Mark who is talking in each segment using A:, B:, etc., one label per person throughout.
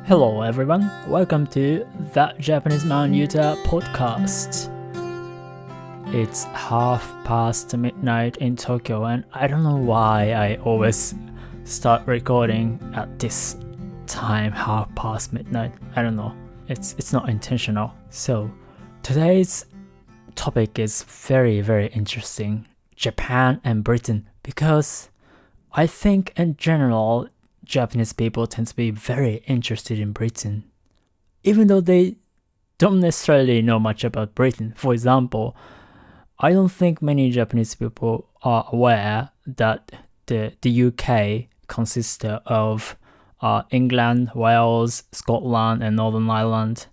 A: Hello everyone, welcome to That Japanese Man Yuta podcast. It's midnight in Tokyo and I don't know why I always start recording at this time, midnight. I don't know, it's not intentional. So today's topic is very interesting, Japan and Britain, because I think in general Japanese people tend to be very interested in Britain, even though they don't necessarily know much about Britain. For example, I don't think many Japanese people are aware that the UK consists of England, Wales, Scotland, and Northern Ireland.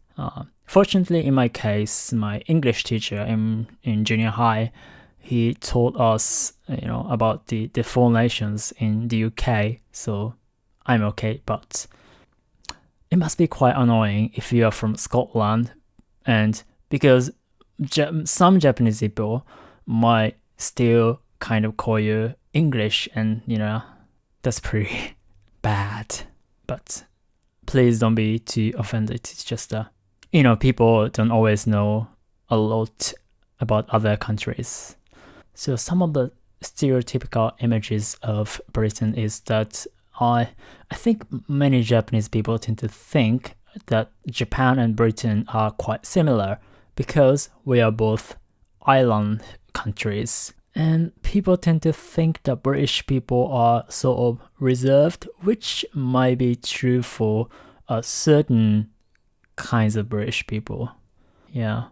A: Fortunately, in my case, my English teacher in junior high, he taught us, about the four nations in the UK. So I'm okay, but it must be quite annoying if you are from Scotland, and because some Japanese people might still kind of call you English, and that's pretty bad. But please don't be too offended. It's just people don't always know a lot about other countries. So some of the stereotypical images of Britain is that I think many Japanese people tend to think that Japan and Britain are quite similar because we are both island countries. And people tend to think that British people are sort of reserved, which might be true for certain kinds of British people. Yeah.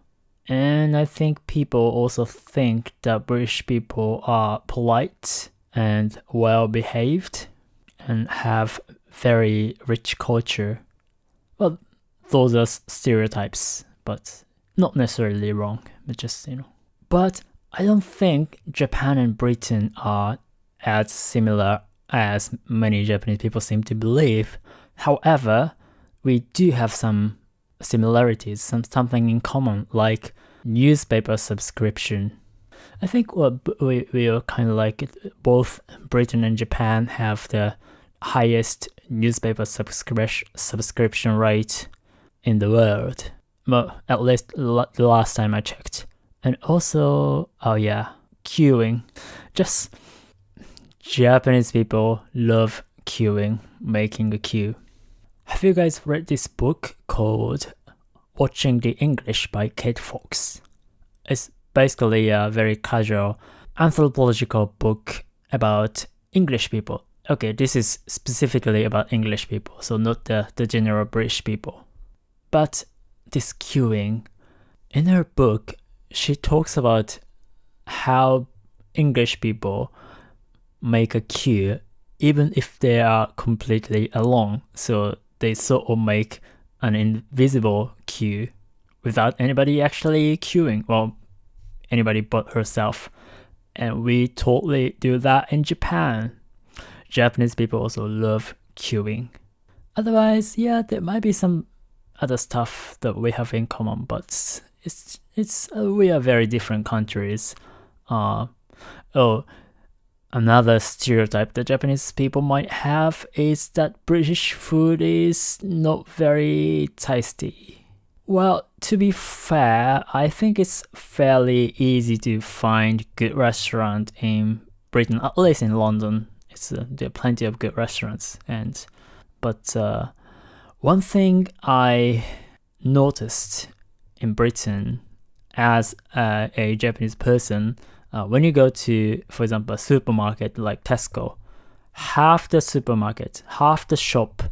A: And I think people also think that British people are polite and well-behaved and have very rich culture. Well, those are stereotypes, but not necessarily wrong, but just, But I don't think Japan and Britain are as similar as many Japanese people seem to believe. However, we do have some similarities, something in common, like newspaper subscription. I think we are kind of like it. Both Britain and Japan have the highest newspaper subscription rate in the world. Well, at least the last time I checked. And also, queuing. Just Japanese people love queuing, making a queue. Have you guys read this book called Watching the English by Kate Fox? It's basically a very casual anthropological book about English people. Okay, this is specifically about English people, so not the general British people. But this queuing, in her book, she talks about how English people make a queue even if they are completely alone. So they sort of make an invisible queue without anybody actually queuing. Well, anybody but herself. And we totally do that in Japan. Japanese people also love queuing. Otherwise, there might be some other stuff that we have in common, but we are very different countries. Another stereotype that Japanese people might have is that British food is not very tasty. Well, to be fair, I think it's fairly easy to find good restaurant in Britain, at least in London. There are plenty of good restaurants, but one thing I noticed in Britain as a Japanese person, when you go to, for example, a supermarket like Tesco, half the shop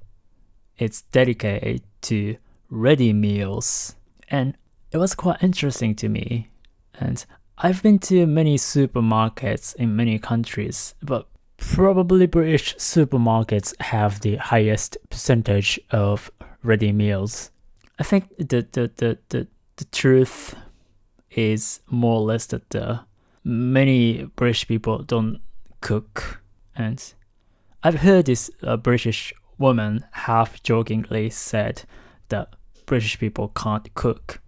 A: is dedicated to ready meals. And it was quite interesting to me. And I've been to many supermarkets in many countries, but probably British supermarkets have the highest percentage of ready meals. I think the truth is more or less that many British people don't cook. And I've heard this British woman half jokingly said that British people can't cook.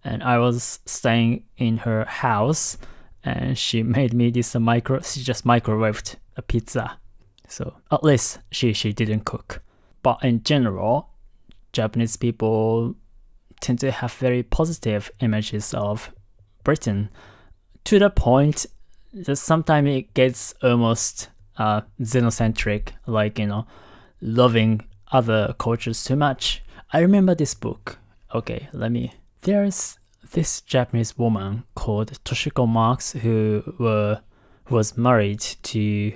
A: And I was staying in her house and she made me she just microwaved a pizza. So at least she didn't cook. But in general, Japanese people tend to have very positive images of Britain, to the point that sometimes it gets almost xenocentric, like, loving other cultures too much. I remember this book. Okay, there's this Japanese woman called Toshiko Marks who was married to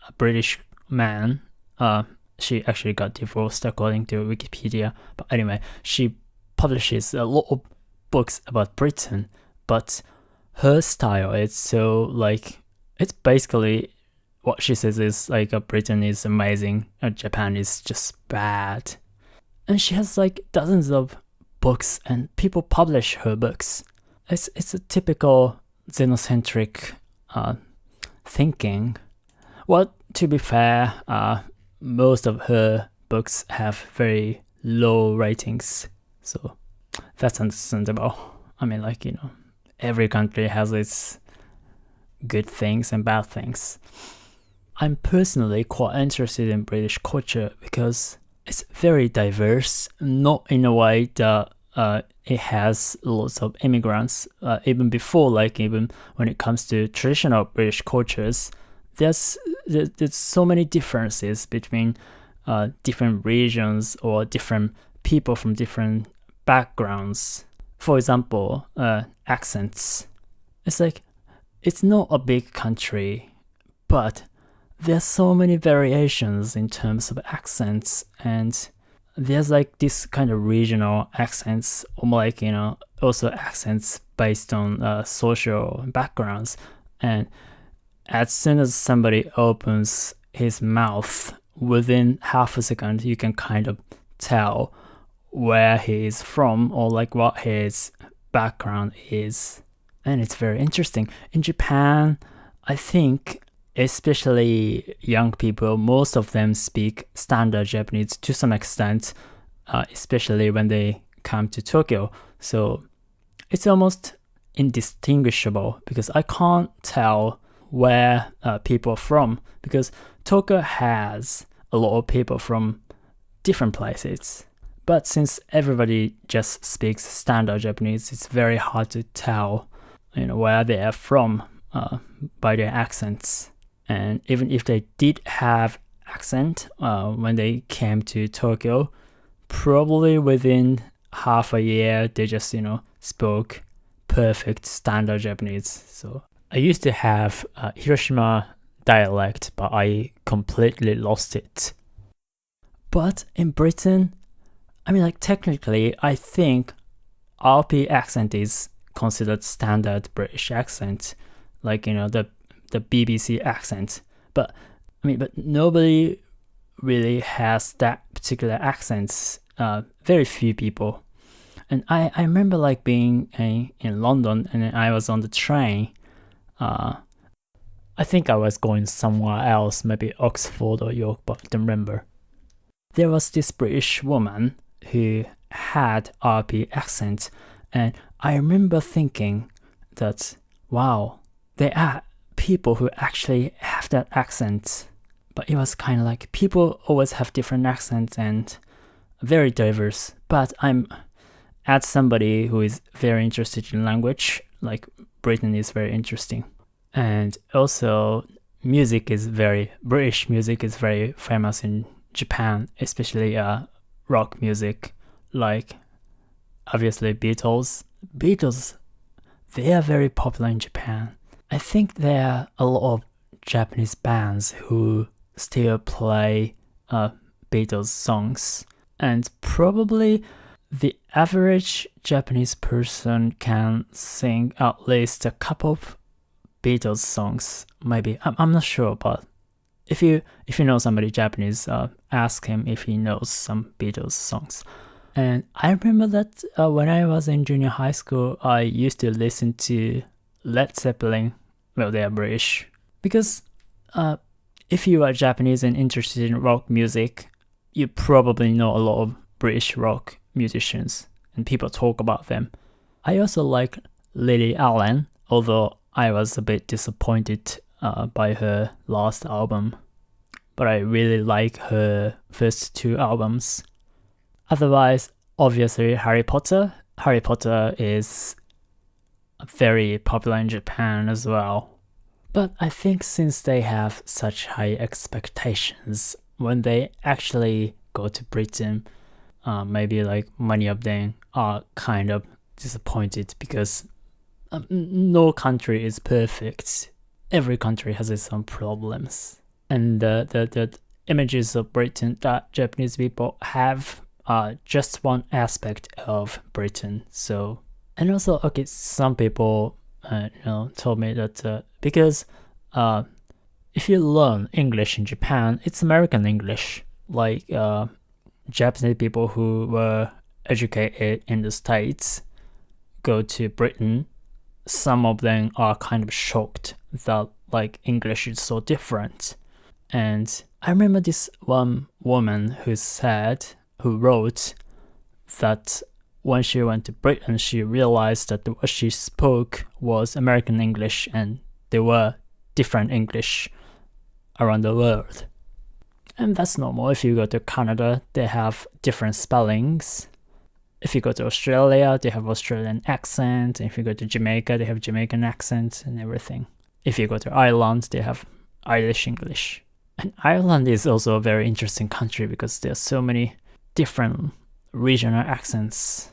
A: a British man. She actually got divorced according to Wikipedia. But anyway, she publishes a lot of books about Britain, but her style is so like, it's basically what she says is like Britain is amazing and Japan is just bad. And she has like dozens of books and people publish her books. It's a typical xenocentric thinking. Well, to be fair, most of her books have very low ratings, so that's understandable. I mean, like, every country has its good things and bad things. I'm personally quite interested in British culture because it's very diverse, not in a way that it has lots of immigrants. Even before, like even when it comes to traditional British cultures, there's so many differences between different regions or different people from different backgrounds. For example, accents. It's like, it's not a big country, but there's so many variations in terms of accents, and there's like this kind of regional accents, or like, also accents based on social backgrounds. And as soon as somebody opens his mouth, within half a second, you can kind of tell where he is from or like what his background is. And it's very interesting. In Japan, I think, especially young people, most of them speak standard Japanese to some extent, especially when they come to Tokyo. So it's almost indistinguishable because I can't tell where people are from, because Tokyo has a lot of people from different places. But since everybody just speaks standard Japanese, it's very hard to tell, where they are from by their accents. And even if they did have accent when they came to Tokyo, probably within half a year they just spoke perfect standard Japanese. So I used to have Hiroshima dialect, but I completely lost it. But in Britain, I mean, like, technically I think RP accent is considered standard British accent, like the BBC accent, but nobody really has that particular accent. Very few people. And I remember like being in London, and I was on the train. I think I was going somewhere else, maybe Oxford or York, but I don't remember. There was this British woman who had RP accent, and I remember thinking that, wow, there are people who actually have that accent. But it was kind of like, people always have different accents and very diverse. But I'm, as somebody who is very interested in language, like, Britain is very interesting. And also British music is very famous in Japan, especially rock music, like obviously Beatles, they are very popular in Japan. I think there are a lot of Japanese bands who still play Beatles songs, and probably the average Japanese person can sing at least a couple of Beatles songs, maybe. I'm not sure, but if you know somebody Japanese, ask him if he knows some Beatles songs. And I remember that when I was in junior high school, I used to listen to Led Zeppelin. Well, they are British. Because if you are Japanese and interested in rock music, you probably know a lot of British rock musicians, and people talk about them. I also like Lily Allen, although I was a bit disappointed by her last album. But I really like her first two albums. Otherwise, obviously, Harry Potter. Harry Potter is very popular in Japan as well. But I think since they have such high expectations, when they actually go to Britain, maybe like many of them are kind of disappointed because no country is perfect. Every country has its own problems. And the images of Britain that Japanese people have are just one aspect of Britain. So, and also, okay, some people told me that because if you learn English in Japan, it's American English. Like Japanese people who were educated in the States go to Britain, some of them are kind of shocked that like English is so different. And I remember this one woman who wrote that when she went to Britain, she realized that what she spoke was American English and there were different English around the world. And that's normal. If you go to Canada, they have different spellings. If you go to Australia, they have Australian accent. If you go to Jamaica, they have Jamaican accent and everything. If you go to Ireland, they have Irish English. And Ireland is also a very interesting country because there are so many different regional accents.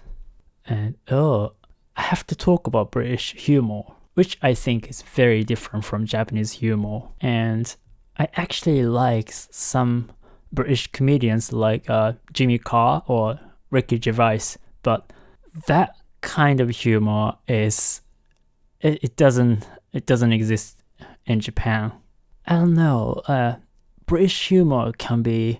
A: And I have to talk about British humor, which I think is very different from Japanese humor. And I actually like some British comedians like Jimmy Carr or Ricky Gervais, but that kind of humor it doesn't exist in Japan. I don't know. British humor can be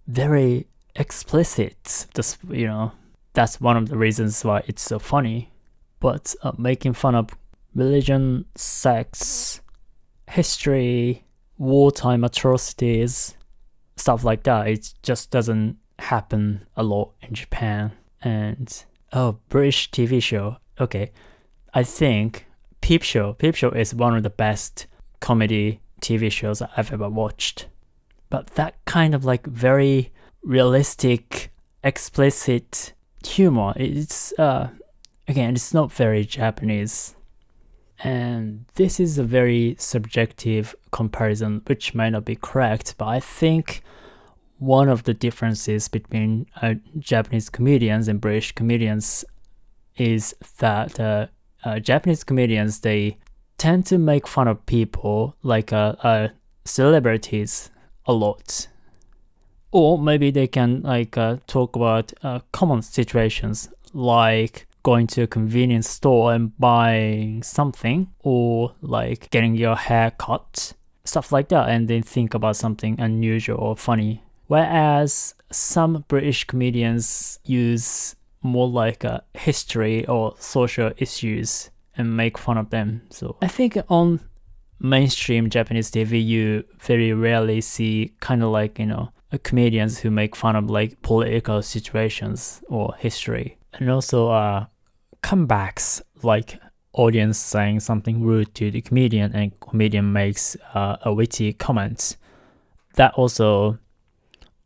A: very explicit. That's one of the reasons why it's so funny. But making fun of religion, sex, history, wartime atrocities, stuff like that, it just doesn't happen a lot in Japan. And British TV show. Okay, I think Peep Show is one of the best comedy TV shows I've ever watched. But that kind of like very realistic, explicit humor, it's not very Japanese. And this is a very subjective comparison, which might not be correct, but I think one of the differences between Japanese comedians and British comedians is that Japanese comedians, they tend to make fun of people like celebrities a lot. Or maybe they can talk about common situations like going to a convenience store and buying something, or like getting your hair cut, stuff like that, and then think about something unusual or funny. Whereas some British comedians use more like history or social issues and make fun of them. So I think on mainstream Japanese TV, you very rarely see kind of like, comedians who make fun of like political situations or history. And also comebacks, like audience saying something rude to the comedian and comedian makes a witty comment. That also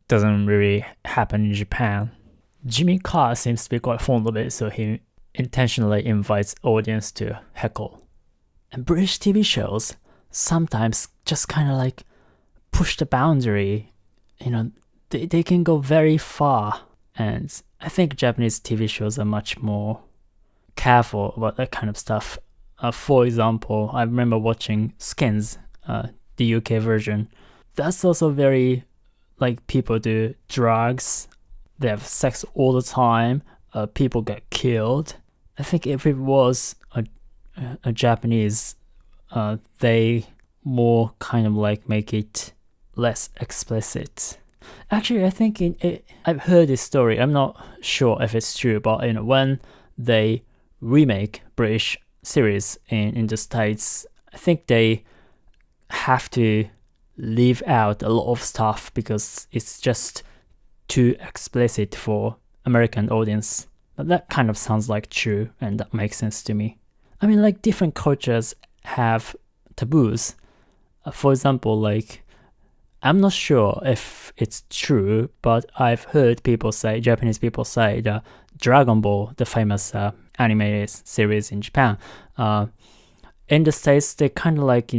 A: doesn't really happen in Japan. Jimmy Carr seems to be quite fond of it, so he intentionally invites audience to heckle. And British TV shows sometimes just kind of like push the boundary. They can go very far. And I think Japanese TV shows are much more careful about that kind of stuff. For example, I remember watching Skins, the UK version. That's also very like people do drugs, they have sex all the time, people get killed. I think if it was a Japanese, they more kind of like make it less explicit. Actually, I think I've heard this story. I'm not sure if it's true, but when they remake British series in the States, I think they have to leave out a lot of stuff because it's just too explicit for American audience. But that kind of sounds like true, and that makes sense to me. I mean, like different cultures have taboos. For example, like I'm not sure if it's true, but I've heard Japanese people say that Dragon Ball, the famous anime series in Japan, in the States, they kind of like,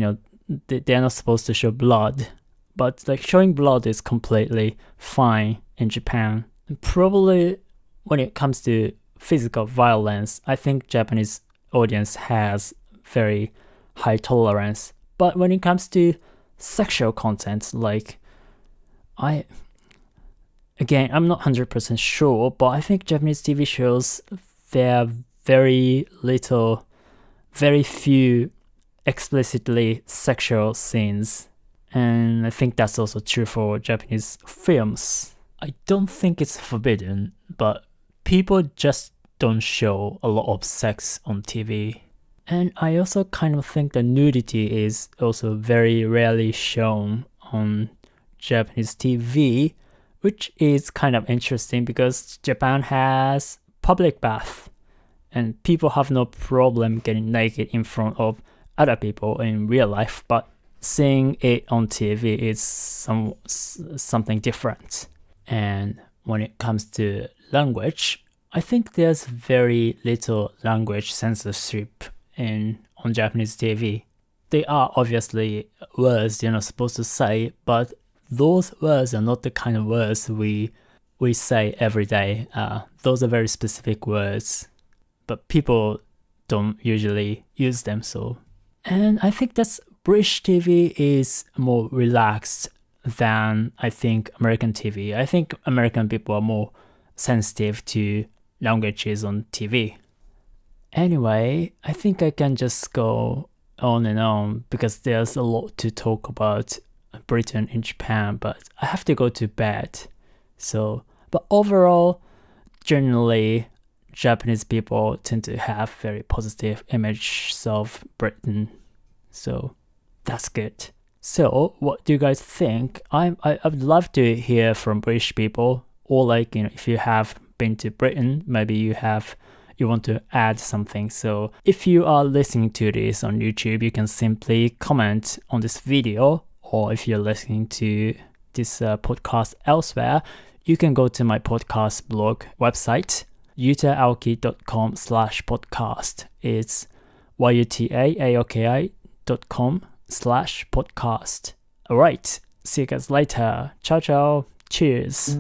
A: they're not supposed to show blood, but like showing blood is completely fine in Japan. And probably when it comes to physical violence, I think Japanese audience has very high tolerance. But when it comes to sexual content, like I'm not 100% sure, but I think Japanese TV shows, there are very few explicitly sexual scenes. And I think that's also true for Japanese films. I don't think it's forbidden, but people just don't show a lot of sex on TV. And I also kind of think that nudity is also very rarely shown on Japanese TV, which is kind of interesting because Japan has public bath and people have no problem getting naked in front of other people in real life, but seeing it on TV is something different. And when it comes to language, I think there's very little language censorship on Japanese TV. There are obviously words you're not supposed to say, but those words are not the kind of words we say every day. Those are very specific words, but people don't usually use them. And I think that's British TV is more relaxed than I think American TV. I think American people are more sensitive to languages on TV. Anyway, I think I can just go on and on because there's a lot to talk about Britain and Japan, but I have to go to bed. But overall, generally, Japanese people tend to have very positive images of Britain. So that's good. So what do you guys think? I would love to hear from British people, or like, if you have been to Britain, maybe you want to add something. So if you are listening to this on YouTube, you can simply comment on this video, or if you're listening to this podcast elsewhere, you can go to my podcast blog website, yutaaoki.com/podcast. It's yutaaoki.com/podcast. Alright, see you guys later. Ciao, ciao. Cheers.